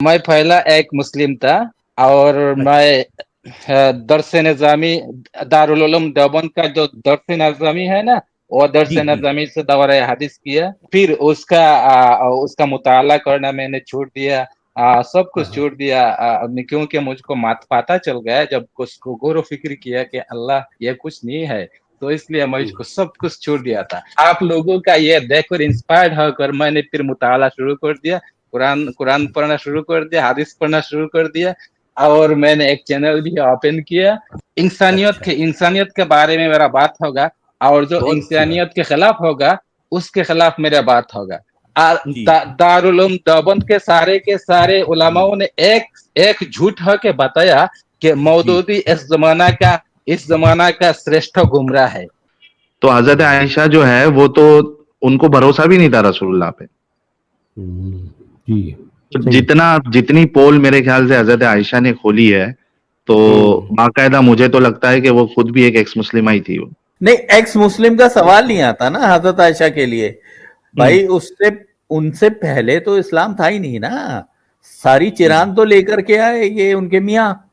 मैं पहला एक मुस्लिम था और मैं दर्स निज़ामी दारुल उलूम देवबंद का जो दर्स निज़ामी है ना, वो दर्स जी जी निज़ामी से दौरा हदीस किया। फिर उसका मुताला करना मैंने छोड़ दिया। सब कुछ छोड़ दिया क्योंकि मुझको पता चल गया जब उसको गौर फिक्र किया कि अल्लाह ये कुछ नहीं है, तो इसलिए मैं इसको सब कुछ छोड़ दिया था। आप लोगों का ये देखकर इंस्पायर्ड होकर मैंने फिर मुताला शुरू कर दिया, कुरान कुरान पढ़ना शुरू कर दिया, हदीस पढ़ना शुरू कर दिया और मैंने एक चैनल भी ओपन किया। इंसानियत के बारे में मेरा बात होगा और जो बहुत अच्छी बात। इंसानियत के खिलाफ होगा उसके खिलाफ मेरा बात होगा। जी दारुल उलूम देवबंद के सारे उलमाओं ने एक झूठ के बताया कि जी मौदूदी इस जमाना का श्रेष्ठ गुमराह है। तो हजरत आयशा जो है वो तो उनको भरोसा भी नहीं था रसूलुल्लाह पे। जी तो सही। जितनी पोल मेरे ख्याल से हजरत आयशा ने खोली है, तो बाकायदा मुझे तो लगता है कि वो खुद भी एक एक्स मुस्लिमा ही थी वो। नहीं, एक्स मुस्लिम का सवाल नहीं आता ना हजरत आयशा के लिए भाई। उससे उनसे पहले तो इस्लाम था ही नहीं ना। सारी चिरान तो लेकर के आए ये उनके मियाँ।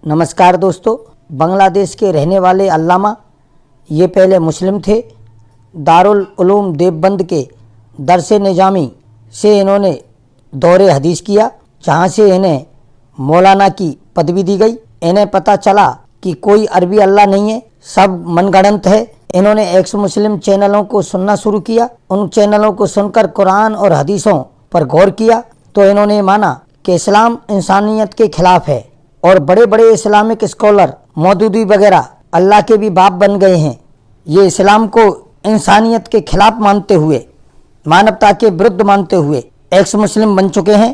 नमस्कार दोस्तों, बांग्लादेश के रहने वाले अल्लामा ये पहले मुस्लिम थे। दारुल उलूम देवबंद के दरस निजामी से इन्होंने दौरे हदीस किया, जहाँ से इन्हें मौलाना की पदवी दी गई। इन्हें पता चला कि कोई अरबी अल्लाह नहीं है, सब मनगढ़ंत है। इन्होंने एक्स मुस्लिम चैनलों को सुनना शुरू किया। उन चैनलों को सुनकर कुरान और हदीसों पर गौर किया तो इन्होंने माना कि इस्लाम इंसानियत के खिलाफ है और बड़े बड़े इस्लामिक स्कॉलर मौदूदी वगैरह अल्लाह के भी बाप बन गए हैं। ये इस्लाम को इंसानियत के खिलाफ मानते हुए, मानवता के विरुद्ध मानते हुए एक्स मुस्लिम बन चुके हैं।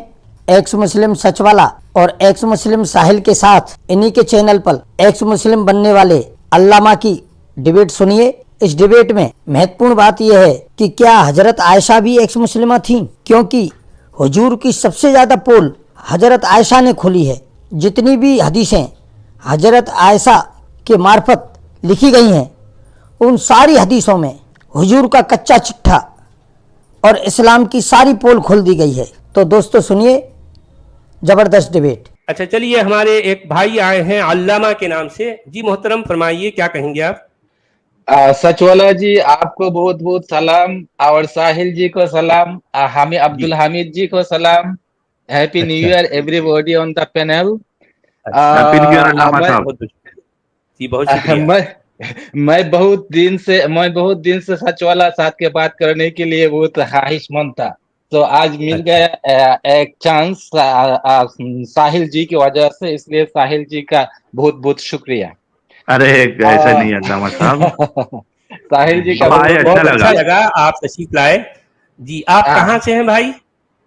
एक्स मुस्लिम सचवाला और एक्स मुस्लिम साहिल के साथ इन्हीं के चैनल पर एक्स मुस्लिम बनने वाले अल्लामा की डिबेट सुनिए। इस डिबेट में महत्वपूर्ण बात यह है कि क्या हजरत आयशा भी एक्स मुस्लिमा थीं, क्योंकि हुजूर की सबसे ज़्यादा पोल हजरत आयशा ने खोली है। जितनी भी हदीसें हजरत आयशा के मार्फत लिखी गई हैं, उन सारी हदीसों में हुजूर का कच्चा चिट्ठा और इस्लाम की सारी पोल खोल दी गई है। तो दोस्तों सुनिए जबरदस्त डिबेट। अच्छा चलिए, हमारे एक भाई आए हैं अल्लामा के नाम से। जी मोहतरम फरमाइए, क्या कहेंगे आप? सचवाला जी आपको बहुत बहुत सलाम और साहिल जी को सलाम, हामी अब्दुल हामिद जी को सलाम। Happy new year everybody on the panel. Happy new year अल्लामा साहब। जी बहुत शुक्रिया। मैं बहुत दिन से सचवाला साथ के बात करने के लिए बहुत ख्वाहिशमंद था, तो आज मिल गया एक चांस साहिल जी की वजह से, इसलिए साहिल जी का बहुत बहुत शुक्रिया। अरे ऐसा नहीं अल्लामा साहब। साहिल जी का बहुत अच्छा लगा आप तशरीफ लाए। जी आप कहाँ से हैं भाई?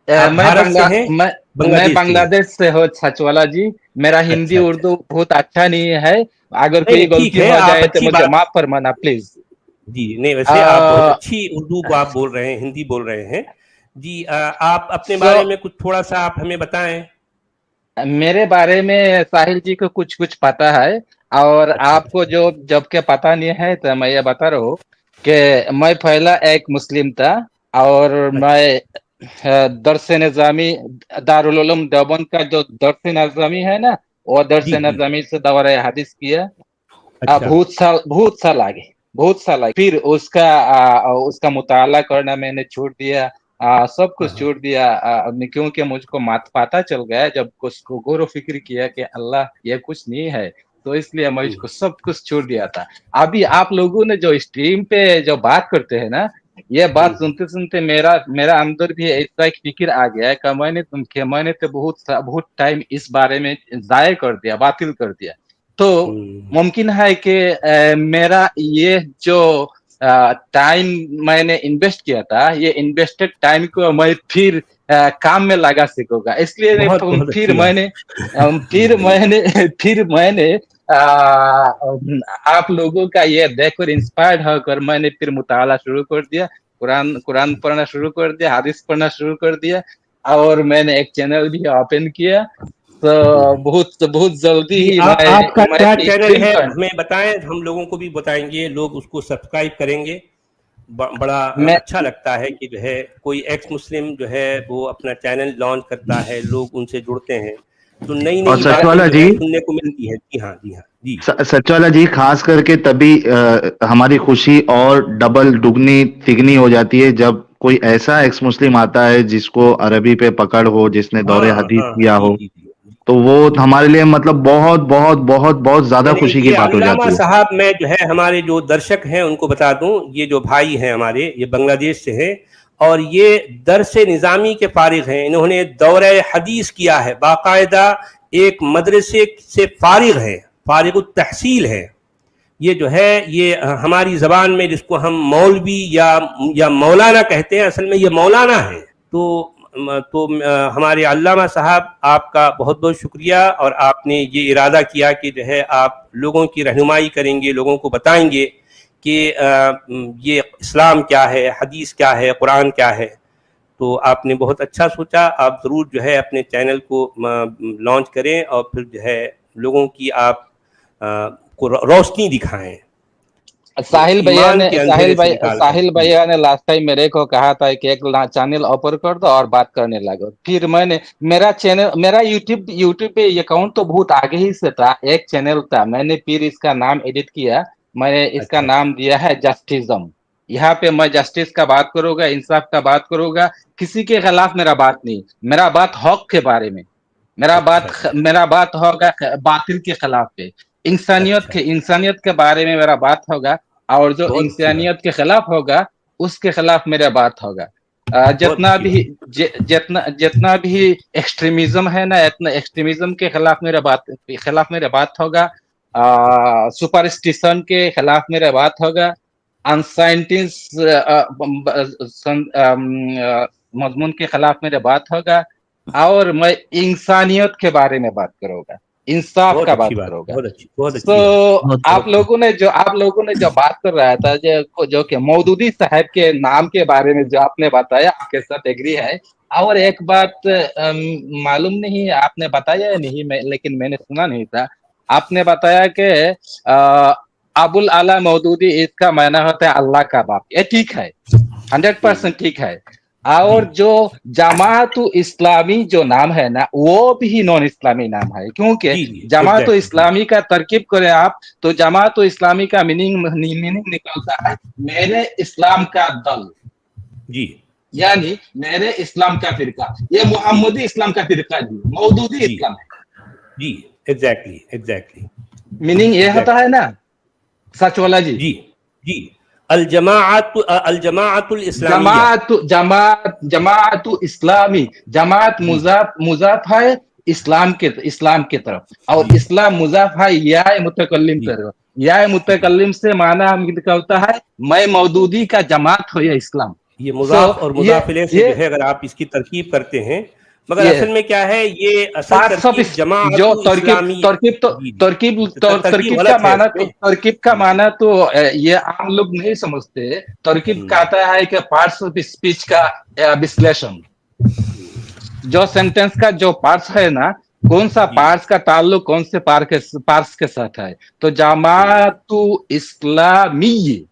मैं बांग्लादेश से हो सचवाला जी। मेरा हिंदी उर्दू बहुत अच्छा नहीं है, अगर कोई गलती हो जाए तो मुझे माफ फरमाना प्लीज। जी नहीं, वैसे आप बहुत अच्छी उर्दू को आप बोल रहे हैं, हिंदी बोल रहे हैं। जी आप अपने बारे में कुछ थोड़ा सा आप हमें बताएं। मेरे बारे में साहिल जी को कुछ कुछ पता है और आपको जो जब के पता नहीं है, तो मैं ये बता रहा हूँ कि मैं पहला एक मुस्लिम था और मैं दरस निज़ामी दारुल उलूम देवबंद का जो दरस निज़ामी है ना, वो दरस निज़ामी से दौरा हदीस किया। बहुत साल आगे फिर उसका मुताला करना मैंने छोड़ दिया। सब कुछ छोड़ दिया क्योंकि मुझको पता चल गया जब उसको गौर फिक्र किया कि अल्लाह ये कुछ नहीं है, तो इसलिए मैं इसको सब कुछ छोड़ दिया था। अभी आप लोगों ने जो स्ट्रीम पे जो बात करते हैं ना, ये बात सुनते सुनते मेरा अंदर भी ऐसा एक फिक्र आ गया कि मैंने तो बहुत टाइम इस बारे में जाया कर दिया, बातिल कर दिया। तो मुमकिन है कि मेरा ये जो टाइम मैंने इन्वेस्ट किया था, ये इन्वेस्टेड टाइम को मैं फिर काम में लगा सकूंगा। इसलिए फिर मैंने आप लोगों का ये देखकर इंस्पायर्ड होकर मैंने फिर मुताला शुरू कर दिया। कुरान पढ़ना शुरू कर दिया, हदीस पढ़ना शुरू कर दिया, और मैंने एक चैनल भी ओपन किया। तो बहुत जल्दी ही आपका क्या मैं चैनल है हमें बताएं, हम लोगों को भी बताएंगे, लोग उसको सब्सक्राइब करेंगे। बड़ा अच्छा लगता है कि जो है कोई एक्स मुस्लिम जो है वो अपना चैनल लॉन्च करता है, लोग उनसे जुड़ते हैं, तो नई नई सचवाला बातें जी सुनने को मिलती है। जी हाँ, जी हाँ, जी सचवाला जी, खास करके तभी हमारी खुशी और डबल दुगनी तिगनी हो जाती है जब कोई ऐसा एक्स मुस्लिम आता है जिसको अरबी पे पकड़ हो, जिसने दौरे हदीस किया हो, तो वो हमारे लिए मतलब बहुत बहुत बहुत बहुत ज्यादा खुशी की बात हो अल्लामा जाती है। साहब, मैं जो है हमारे जो दर्शक हैं उनको बता दूं, ये जो भाई हैं हमारे, ये बांग्लादेश से हैं और ये दरस निज़ामी के फारिग हैं। इन्होंने दौरे हदीस किया है, बाकायदा एक मदरसे से फारिग है, फारिग तहसील है। ये जो है ये हमारी ज़बान में जिसको हम मौलवी या मौलाना कहते हैं, असल में ये मौलाना है। तो हमारे अल्लामा साहब, आपका बहुत बहुत शुक्रिया, और आपने ये इरादा किया कि जो है आप लोगों की रहनुमाई करेंगे, लोगों को बताएंगे कि ये इस्लाम क्या है, हदीस क्या है, कुरान क्या है। तो आपने बहुत अच्छा सोचा, आप ज़रूर जो है अपने चैनल को लॉन्च करें और फिर जो है लोगों की आप को रोशनी दिखाएं। साहिल भैया ने लास्ट टाइम मेरे को कहा था कि एक चैनल ओपन कर दो और बात करने लगो। फिर मैंने मेरा यूट्यूब पे अकाउंट तो बहुत आगे ही से था, एक चैनल था, मैंने फिर इसका नाम एडिट किया, मैंने इसका नाम दिया है जस्टिज्म। यहाँ पे मैं जस्टिस का बात करूंगा, इंसाफ का बात करूंगा, किसी के खिलाफ मेरा बात नहीं, मेरा बात हक के बारे में, मेरा बात होगा बातिल के खिलाफ पे, इंसानियत के बारे में मेरा बात होगा, और जो इंसानियत के खिलाफ होगा उसके खिलाफ मेरा बात होगा। जितना भी एक्सट्रीमिज्म है ना, इतना एक्सट्रीमिज्म के खिलाफ मेरा बात होगा, सुपरस्टिशन के खिलाफ मेरा बात होगा, अनसाइंटिस्ट मजमून के खिलाफ मेरा बात होगा, और मैं इंसानियत के बारे में बात करूंगा, इंसाफ का बात करूंगा। तो आप लोगों ने जो बात कर रहा था, जो कि मौदूदी साहब के नाम के बारे में जो आपने बताया, आपके साथ एग्री है। और एक बात मालूम नहीं आपने बताया नहीं, लेकिन मैंने सुना नहीं था, आपने बताया कि अबुल आला मौदूदी, इसका मायना होता है अल्लाह का बाप। ये ठीक है, 100% ठीक है। और जो जमाअतु इस्लामी जो नाम है ना, वो भी नॉन इस्लामी नाम है, क्योंकि जमाअतु इस्लामी का तरकीब करें आप तो जमाअतु इस्लामी का मीनिंग निकलता है मेरे इस्लाम का दल, जी, यानी मेरे इस्लाम का फिरका। ये मोहम्मदी इस्लाम का फिरका जी, मौदूदी इस्लाम है जी। एग्जैक्टली मीनिंग ये होता है ना सचवाला जी। जी जमाअतुल इस्लामी, जमात मुजाफ है इस्लाम के तरफ, और इस्लाम मुजाफ है या मुतकल्लिम तरफ। या मुतकल्लिम से माना निकलता है मैं मौदूदी का जमात हो या इस्लाम। ये मुजाफ और मुजाफिले से जो है अगर आप इसकी तरकीब करते हैं, मगर असल में क्या है, ये असल तरकीब जमात जो तरकीब का माना तो ये आम लोग नहीं समझते। तरकीब कहता है कि पार्ट्स ऑफ स्पीच का विश्लेषण, जो सेंटेंस का जो पार्ट्स है ना, कौन सा पार्ट्स का ताल्लुक कौन से पार्ट्स के साथ है। तो जमातु इस्लामी,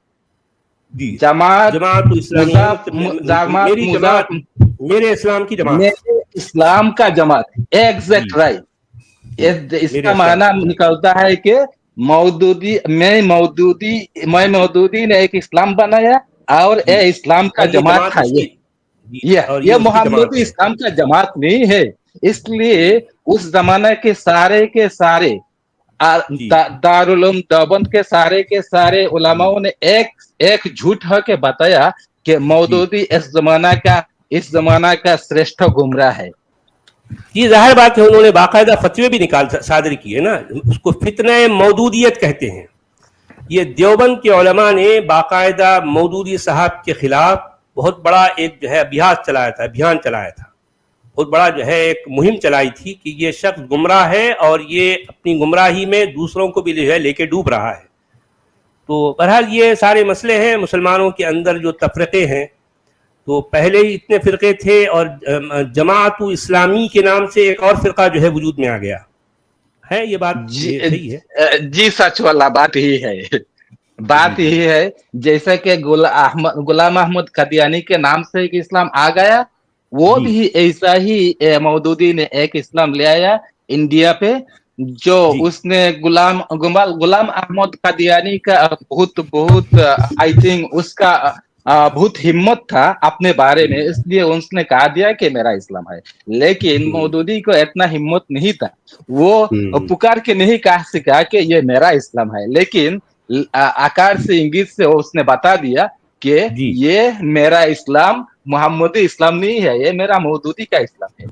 मेरे इस्लाम की जमात, मेरे इस्लाम का जमात, एग्जैक्ट राइट। इसका माना निकलता है कि मौदूदी ने एक इस्लाम बनाया और ये इस्लाम का जमात है। ये मोहम्मदी इस्लाम का जमात नहीं है। इसलिए उस जमाने के सारे दारुल उलूम देवबंद के सारे उलमाओं ने एक झूठ है के बताया कि मौदूदी इस जमाना का श्रेष्ठ गुमराह है। ये जाहिर बात है, उन्होंने बाकायदा फतवे भी सादर किए ना, उसको फितने मौदूदियत कहते हैं। ये देवबंद के उलमा ने बाकायदा मौदूदी साहब के खिलाफ बहुत बड़ा एक जो है अभियान चलाया था, बहुत बड़ा जो है एक मुहिम चलाई थी कि ये शख्स गुमराह है और ये अपनी गुमराही में दूसरों को भी जो है लेके डूब रहा है। तो बहरहाल ये सारे मसले हैं, मुसलमानों के अंदर जो तफरीक़े हैं تو پہلے ہی اتنے فرقے تھے اور جماعت اسلامی کے نام سے ایک اور فرقہ جو ہے وجود میں آ گیا ہے. یہ بات یہ صحیح ہے. جی سچ والا بات ہی ہے. بات یہی ہے جیسا کہ غلام احمد قادیانی کے نام سے ایک اسلام آ گیا, وہ بھی ایسا ہی مودودی نے ایک اسلام لے آیا انڈیا پہ, جو اس نے غلام احمد قادیانی کا بہت آئی تھنک اس کا بہت ہمت تھا اپنے بارے میں, اس لیے اس نے کہا دیا کہ میرا اسلام ہے. لیکن مودودی کو اتنا ہمت نہیں تھا, وہ پکار کے نہیں کہا سکا کہ یہ میرا اسلام ہے, لیکن آکار سے انگلش سے اس نے بتا دیا کہ یہ میرا اسلام محمدی اسلام نہیں ہے, یہ میرا مودودی کا اسلام ہے.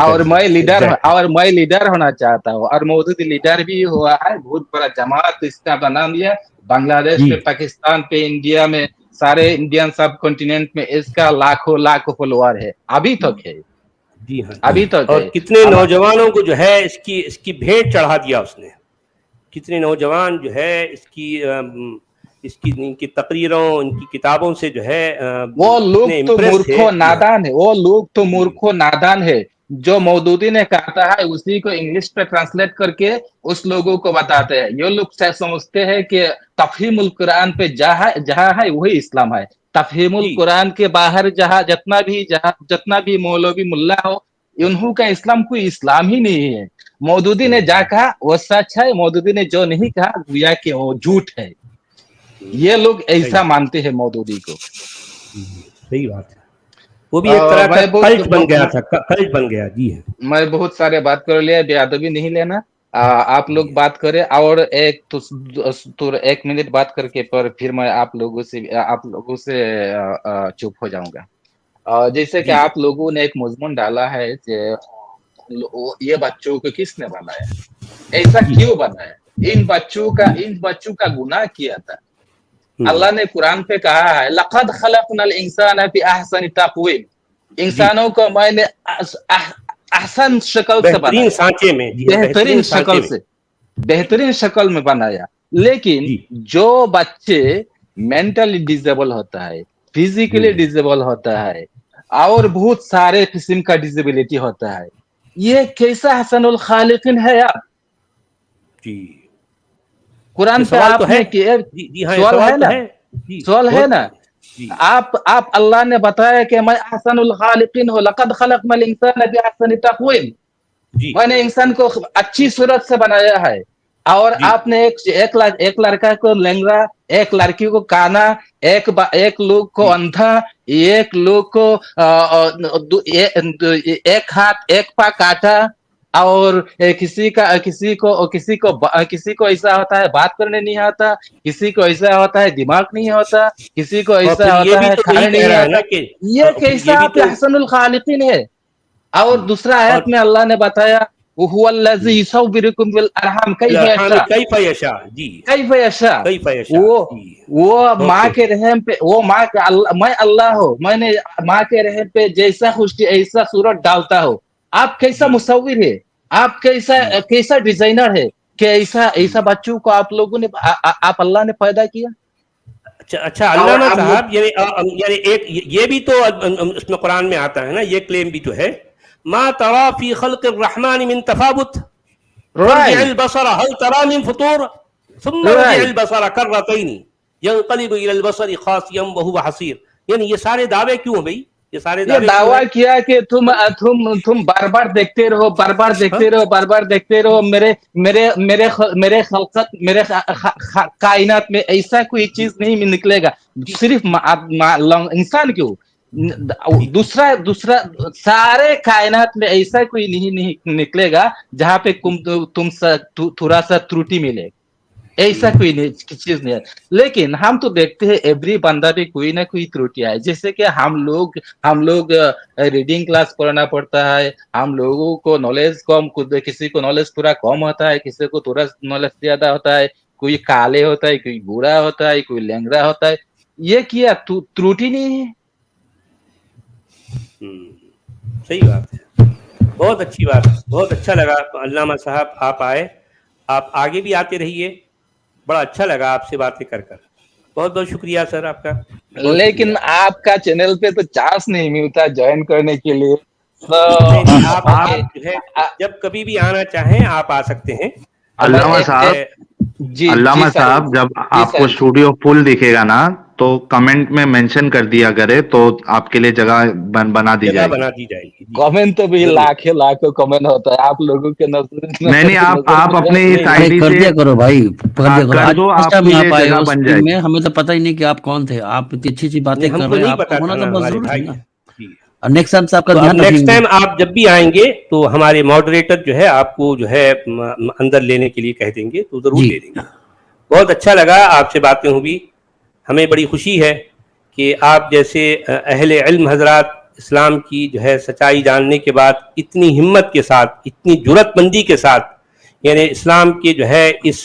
اور میں لیڈر ہونا چاہتا ہوں, اور مودودی لیڈر بھی ہوا ہے. بہت بڑا جماعت اس کا بنا لیا بنگلہ دیش پہ, پاکستان پہ, انڈیا میں, سارے انڈین سب کنٹیننٹ میں اس کا لاکھوں فالوور ہے ابھی تک ہے. جی ہاں, ابھی تک اور کتنے نوجوانوں کو جو ہے اس کی بھیٹ چڑھا دیا اس نے. کتنے نوجوان جو ہے اس کی تقریروں, ان کی کتابوں سے جو ہے وہ لوگ تو مورکھوں نادان ہے. جو مودودی نے کہا ہے اسی کو انگلش پہ ٹرانسلیٹ کر کے اس لوگوں کو بتاتے ہیں. یہ لوگ سمجھتے ہیں کہ تفہیم القرآن پہ جہاں ہے وہی اسلام ہے. تفہیم القرآن کے باہر جتنا بھی مولوی ملا ہو, انہوں کا اسلام کوئی اسلام ہی نہیں ہے. مودودی نے جا کہا وہ سچ ہے, مودودی نے جو نہیں کہا گویا کہ وہ جھوٹ ہے. یہ لوگ ایسا مانتے ہیں مودودی کو. صحیح بات ہے. وہ بھی ایک طرح کا کلٹ بن گیا تھا, کلٹ بن گیا. جی ہے, میں بہت سارے بات کر لیا, بے ادبی نہیں لینا. آپ لوگ بات کریں, اور ایک منٹ بات کر کے پھر میں آپ لوگوں سے چپ ہو جاؤں گا. جیسے کہ آپ لوگوں نے ایک مضمون ڈالا ہے کہ یہ بچوں کو کس نے بنایا, ایسا کیوں بنایا, ان بچوں کا گناہ کیا تھا. اللہ نے قرآن پہ کہا ہے لقد خلقنا الانسان فی احسن تقویم, انسانوں کو میں نے احسن شکل سے بنایا, بہترین شکل میں بنایا. لیکن جو بچے مینٹلی ڈیزیبل ہوتا ہے, فزیکلی ڈیزیبل ہوتا ہے, اور بہت سارے قسم کا ڈیزیبلٹی ہوتا ہے, یہ کیسا حسن الخالقین ہے یار. قرآن پہ آپ نے سوال ہے نا, آپ اللہ نے بتایا کہ میں احسن الخالقین ہوں, لقد خلقنا الانسان فی احسن تقویم, میں نے انسان کو اچھی صورت سے بنایا ہے. اور آپ نے ایک لڑکا کو لنگڑا, ایک لڑکی کو کانا, ایک لوگ کو اندھا, ایک لوگ کو ایک ہاتھ ایک پا کاٹا, اور کسی کو ایسا ہوتا ہے بات کرنے نہیں آتا, کسی کو ایسا ہوتا ہے دماغ نہیں ہوتا, کسی کو ایسا ہوتا ہے کھانے نہیں آتا. یہ کیسا آپ احسن الخالقین ہے. اور دوسرا آیت میں اللہ نے بتایا وَهُوَ الَّذِي يُصَوِّرُكُمْ فِي الْأَرْحَامِ كَيْفَ يَشَاءُ. وہ ماں کے رحم پہ, میں اللہ ہوں, میں نے ماں کے رحم پہ جیسا خوشی ایسا صورت ڈالتا ہوں. آپ کیسا مصور ہے, آپ کیسا ڈیزائنر ہے کہ ایسا بچوں کو آپ لوگوں نے, آپ اللہ نے پیدا کیا. اچھا علامہ صاحب, یعنی ایک یہ بھی تو اس میں قرآن میں آتا ہے نا, یہ کلیم بھی تو ہے, ما ترى في خلق الرحمن من تفاوت فارجع البصر هل ترى من فطور ثم ارجع البصر كرتين ينقلب الى البصر خاسئا وهو حسير. یعنی یہ سارے دعوے کیوں ہیں بھائی, یہ سارے دعویٰ کیا کہ تم بار بار دیکھتے رہو, میرے خلقت, میرے کائنات میں ایسا کوئی چیز نہیں نکلے گا, صرف انسان کیوں, دوسرا سارے کائنات میں ایسا کوئی نہیں نکلے گا جہاں پہ تم تھوڑا سا ترٹی ملے, ایسا کوئی چیز نہیں ہے. لیکن ہم تو دیکھتے ہیں ایوری بندہ بھی کوئی نہ کوئی ترٹی ہے. جیسے کہ ہم لوگ ریڈنگ کلاس پڑھنا پڑتا ہے, ہم لوگوں کو نالج کم, کسی کو نالج تھوڑا کم ہوتا ہے, کسی کو تھوڑا نالج زیادہ ہوتا ہے, کوئی کالے ہوتا ہے, کوئی گورا ہوتا ہے, کوئی لنگڑا ہوتا ہے. یہ کیا ترٹی نہیں ہے. صحیح بات ہے, بہت اچھی بات, بہت اچھا لگا علامہ صاحب آپ آئے, آپ آگے بھی آتے رہیے, بڑا اچھا لگا آپ سے باتیں کر. बहुत बहुत शुक्रिया सर आपका। लेकिन आपका चैनल पे तो चांस नहीं मिलता ज्वाइन करने के लिए, तो नहीं, आप जो है जब कभी भी आना चाहें आप आ सकते हैं। अल्लामा साहब, जी अल्लामा जी साहब, जब आपको साहिल जी। स्टूडियो फुल दिखेगा ना तो कमेंट में मेंशन कर दिया करे, तो आपके लिए जगह बना दी जगह जाएगी। बना दी जाएगी जी। कमेंट तो भी जरूर। लाखों कमेंट होता है आप लोगों के नजर नहीं आप अपने नहीं, इस अरे आईडी कर से दिया करो भाई, कर दिया करो। कर आज दो, फर्स्ट टाइम आपके आप लिए आए जगह हो बन स्ट्रीम में, जाएगी। हमें तो पता ही नहीं कि आप कौन थे। आप इतनी अच्छी अच्छी बातें नहीं, कर हमको रहे हैं, नहीं आपको पता था होना ना, तो बहुत हमारे जरूरी भाई है ना। हैं जी। और नेक्स्ट टाइम से आपका तो ध्यान अब नेक्स्ट रखेंगे। टाइम आप जब भी आएंगे तो हमारे मॉडरेटर जो है आपको जो है अंदर लेने के लिए कह देंगे, तो जरूर जी। ले देंगे। बहुत अच्छा लगा आपसे बातें हुई, हमें बड़ी खुशी है कि आप जैसे अहले इल्म हजरात इस्लाम की जो है सच्चाई जानने के बाद इतनी हिम्मत के साथ, इतनी जुरतमंदी के साथ, यानी इस्लाम के जो है इस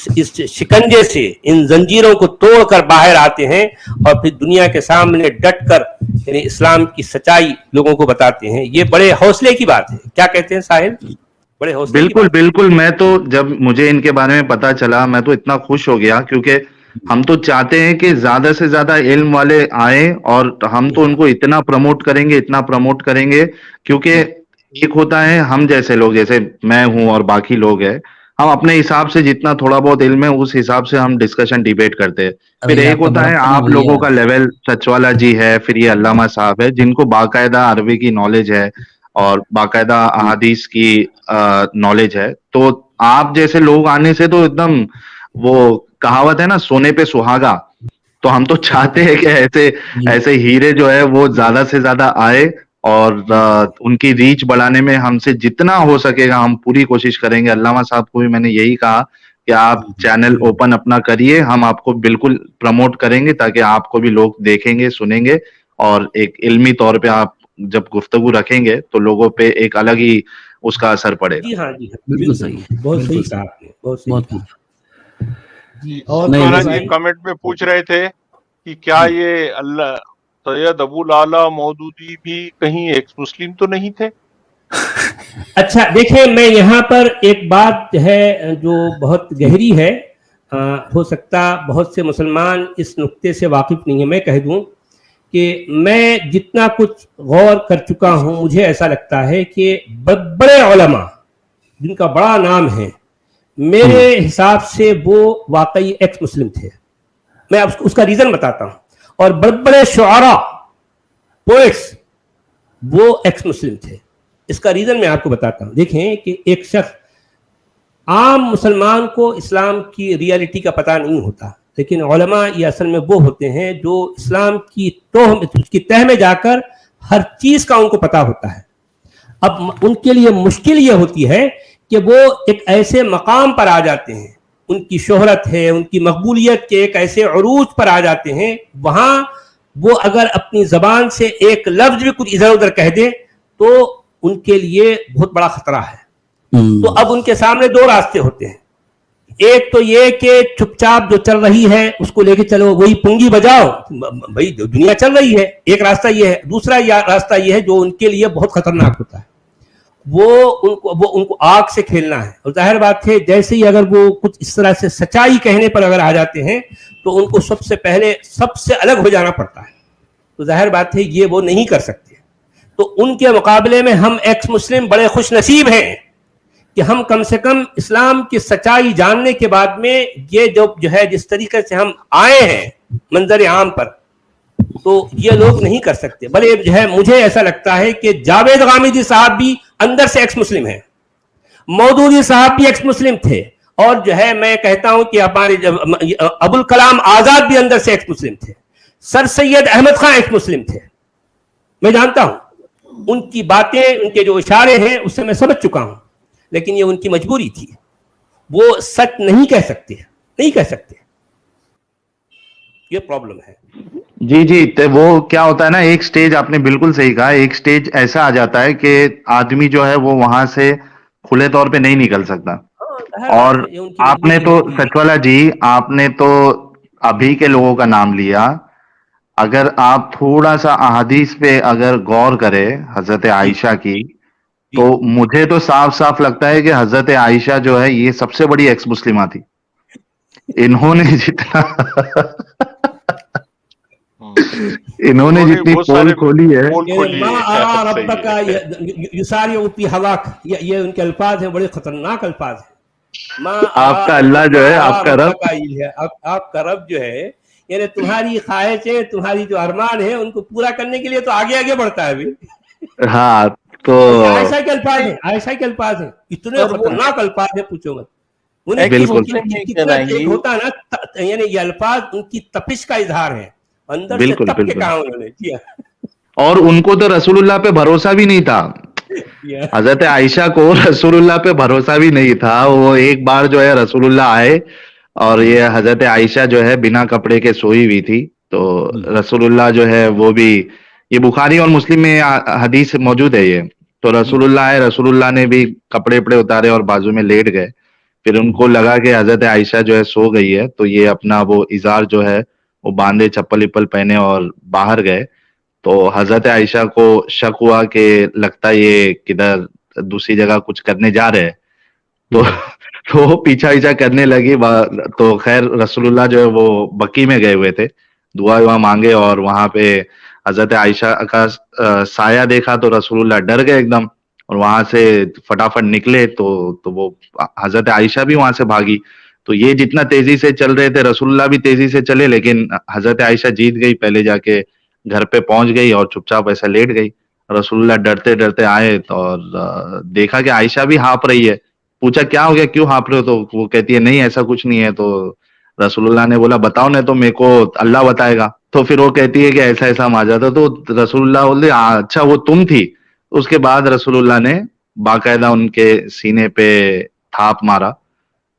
शिकंजे से, इन जंजीरों को तोड़कर बाहर आते हैं और फिर दुनिया के सामने डट कर यानी इस्लाम की सच्चाई लोगों को बताते हैं। ये बड़े हौसले की बात है, क्या कहते हैं साहिल? बड़े हौसले की बिल्कुल बात। बिल्कुल, मैं तो जब मुझे इनके बारे में पता चला मैं तो इतना खुश हो गया, क्योंकि हम तो चाहते हैं कि ज्यादा से ज्यादा इल्म वाले आए, और हम तो उनको इतना प्रमोट करेंगे, इतना प्रमोट करेंगे, क्योंकि एक होता है हम जैसे लोग, जैसे मैं हूं और बाकी लोग हैं, हम अपने हिसाब से जितना थोड़ा बहुत इल्म है उस हिसाब से हम डिस्कशन डिबेट करते हैं। अरे फिर ये एक आपका होता है बड़प्पन है आप लोगों भैया। का लेवल, सचवाला जी है, फिर ये अल्लामा साहब है जिनको बाकायदा अरबी की नॉलेज है और बाकायदा अहादीस की नॉलेज है। तो आप जैसे लोग आने से तो एकदम, वो कहावत है ना, सोने पे सुहागा। तो हम तो चाहते हैं कि ऐसे जी। ऐसे हीरे जो है वो ज्यादा से ज्यादा आए, और उनकी रीच बढ़ाने में हमसे जितना हो सकेगा हम पूरी कोशिश करेंगे। अल्लामा साहब को भी मैंने यही कहा कि आप चैनल ओपन अपना करिए, हम आपको बिल्कुल प्रमोट करेंगे ताकि आपको भी लोग देखेंगे, सुनेंगे, और एक इल्मी तौर पे आप जब गुफ्तगू रखेंगे तो लोगों पे एक अलग ही उसका असर पड़ेगा। जी हाँ, जी हाँ, बिल्कुल सही है, बहुत सही बिल्कुल कहा सही, आपने, बहुत सही बहुत कहा। खूब। जी, और नहीं, सुल्ताना वैसे जी कमेंट में पूछ रहे थे कि क्या ये अल्लाह सैयद अबुल आला मौदूदी भी कहीं एक्स मुस्लिम तो नहीं थे? अच्छा देखिए, मैं यहाँ पर एक बात है जो बहुत गहरी है, हो सकता बहुत से मुसलमान इस नुक्ते से वाकिफ नहीं है। मैं कह दूं कि मैं जितना कुछ गौर कर चुका हूँ, मुझे ऐसा लगता है कि बड़े उलमा जिनका बड़ा नाम है, मेरे हिसाब से वो वाकई एक्स मुस्लिम थे। मैं उसका रीजन बताता हूँ। और बड़े बड़े शुआरा, पोएट्स, वो एक्स मुस्लिम थे। इसका रीजन मैं आपको बताता हूं। देखें कि एक शख्स, आम मुसलमान को इस्लाम की रियलिटी का पता नहीं होता, लेकिन उलमा ये असल में वो होते हैं जो इस्लाम की तोह में, उसकी तह में जाकर हर चीज का उनको पता होता है। अब उनके लिए मुश्किल ये होती है कि वो एक ऐसे मकाम पर आ जाते हैं, उनकी शोहरत है, उनकी मकबूलियत के एक ऐसे अरूज पर आ जाते हैं, वहां वो अगर अपनी जबान से एक लफ्ज भी कुछ इधर उधर कह दे तो उनके लिए बहुत बड़ा खतरा है। तो अब उनके सामने दो रास्ते होते हैं। एक तो ये कि चुपचाप जो चल रही है उसको लेके चलो, वही पुंगी बजाओ, भाई दुनिया चल रही है, एक रास्ता ये है। दूसरा रास्ता ये है जो उनके लिए बहुत खतरनाक होता है, वो उनको आग से खेलना है। और जाहिर बात है, जैसे ही अगर वो कुछ इस तरह से सच्चाई कहने पर अगर आ जाते हैं तो उनको सबसे पहले सबसे अलग हो जाना पड़ता है। तो जाहिर बात है ये वो नहीं कर सकते। तो उनके मुकाबले में हम एक्स मुस्लिम बड़े खुश नसीब हैं कि हम कम से कम इस्लाम की सच्चाई जानने के बाद में ये जो है जिस तरीके से हम आए हैं मंजर आम पर, तो ये लोग नहीं कर सकते। भले जो है मुझे ऐसा लगता है कि जावेद गामिदी साहब भी अंदर से एक्स मुस्लिम हैं, मौदूदी साहब भी एक्स मुस्लिम थे, और जो है मैं कहता हूं कि हमारे अबुल कलाम आजाद भी अंदर से एक्स मुस्लिम थे, सर सैयद अहमद खान एक्स मुस्लिम थे। मैं जानता हूं उनकी बातें, उनके जो इशारे हैं उससे मैं समझ चुका हूं, लेकिन ये उनकी मजबूरी थी। वो सच नहीं कह सकते, नहीं कह सकते, ये प्रॉब्लम है। जी जी, तो वो क्या होता है ना, एक स्टेज, आपने बिल्कुल सही कहा, एक स्टेज ऐसा आ जाता है कि आदमी जो है वो वहां से खुले तौर पे नहीं निकल सकता। और आपने तो सचवाला जी, आपने तो अभी के लोगों का नाम लिया, अगर आप थोड़ा सा अहादीस पे अगर गौर करें हजरत आयशा की, तो मुझे तो साफ साफ लगता है कि हजरत आयशा जो है ये सबसे बड़ी एक्स मुस्लिमा थी। इन्होंने जितना इन्होंने जितनी बहुत पोल सारे खोली है पोल ये खोली माँ है। आरा सही रब्बक का है। युसारी उपी हवाक, ये उनके अल्फाज हैं, बड़े खतरनाक अल्फाज हैं। माँ आपका अल्लाह जो है, आपका रब, का ये है, आपका रब जो है, यानी तुम्हारी ख्वाहिशें, तुम्हारी जो अरमान है, उनको पूरा करने के लिए तो आगे आगे बढ़ता है अभी। हाँ तो ये आयशा के अल्फाज हैं, आयशा के अल्फाज हैं, इतने और वो खतरनाक अल्फाज है, पूछो मत। उन्हें बिल्कुल। कितना एक होता है ना, यानी ये अल्फाज उनकी तपिश का इजहार है, अंदर से बिल्कुल तप के बिल्कुल। कहा उन्होंने। जी हाँ, और उनको तो रसूलुल्लाह पे भरोसा भी नहीं था। जी हाँ। हजरत आयशा को रसूलुल्लाह पे भरोसा भी नहीं था। वो एक बार जो है रसूलुल्लाह आए और ये हजरत आयशा जो है बिना कपड़े के सोई हुई थी, तो रसूलुल्लाह जो है वो भी, ये बुखारी और मुस्लिम में हदीस मौजूद है ये। तो रसूलुल्लाह आए, रसूलुल्लाह ने भी कपड़े उपड़े उतारे और बाजू में लेट गए। फिर उनको लगा कि हजरत आयशा जो है सो गई है, तो ये अपना वो इजार जो है वो बांधे, चप्पल इप्पल पहने और बाहर गए। तो हजरत आयशा को शक हुआ कि लगता है ये किधर दूसरी जगह कुछ करने जा रहे हैं, तो तो वो पीछा पीछा करने लगी। तो खैर रसूलुल्लाह जो है वो बकी में गए हुए थे, दुआ वुआ मांगे, और वहां पे हजरत आयशा का साया देखा तो रसूलुल्लाह डर गए एकदम, और वहां से फटाफट निकले। तो वो हजरत आयशा भी वहां से भागी। तो ये जितना तेजी से चल रहे थे, रसूलुल्लाह भी तेजी से चले, लेकिन हजरत आयशा जीत गई, पहले जाके घर पे पहुंच गई और चुपचाप ऐसा लेट गई। रसूलुल्लाह डरते डरते आए और देखा कि आयशा भी हाँप रही है। पूछा क्या हो गया, क्यों हाँप रहे हो? तो वो कहती है नहीं ऐसा कुछ नहीं है। तो रसूलुल्लाह ने बोला बताओ, नहीं तो मेरे को अल्लाह बताएगा। तो फिर वो कहती है कि ऐसा ऐसा हम आ जाता। तो रसूलुल्लाह बोले अच्छा वो तुम थी। उसके बाद रसूलुल्लाह ने बाकायदा उनके सीने पे थाप मारा,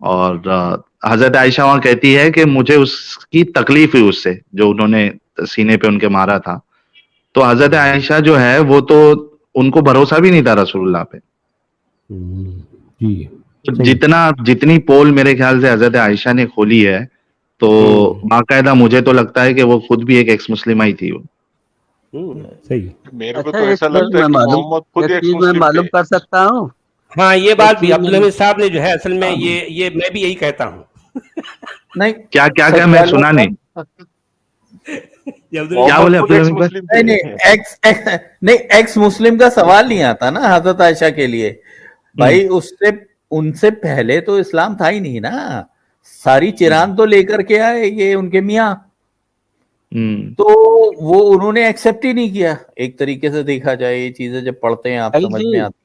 और हजरत आयशा वहां कहती है कि मुझे उसकी तकलीफ हुई उससे, जो उन्होंने सीने पे उनके मारा था। तो हजरत आयशा जो है वो तो, उनको भरोसा भी नहीं था रसूलुल्लाह पे। जी, तो जितनी पोल मेरे ख्याल से हजरत आयशा ने खोली है, तो बाकायदा मुझे तो लगता है कि वो खुद भी एक एक्स मुस्लिमा ही थी वो। सही। मेरे को अच्छा तो एक ऐसा चीज लगता है मैं कि मालूम मोहम्मद खुद एक एक्स चीज मैं मुस्लिम मालूम थे। कर सकता हूँ। हाँ, ये बात भी चीज अब्दुल मैं हमीद साहब ने जो है, असल में ये मैं भी यही कहता हूँ। नहीं क्या क्या क्या, मैं सुना नहीं। ये अब्दुल क्या मोहम्मद बोले खुद अब्दुल एक्स हमीद भाई? मुस्लिम नहीं थे। नहीं एक्स मुस्लिम का सवाल नहीं आता ना हजरत आयशा के लिए। भाई उससे उनसे पहले तो इस्लाम था ही नहीं ना। सारी चिरान तो लेकर के आए ये उनके मियाँ, तो वो उन्होंने एक्सेप्ट ही नहीं किया। एक तरीके से देखा जाए ये चीजें जब पढ़ते हैं आप भाई समझ जी, में आती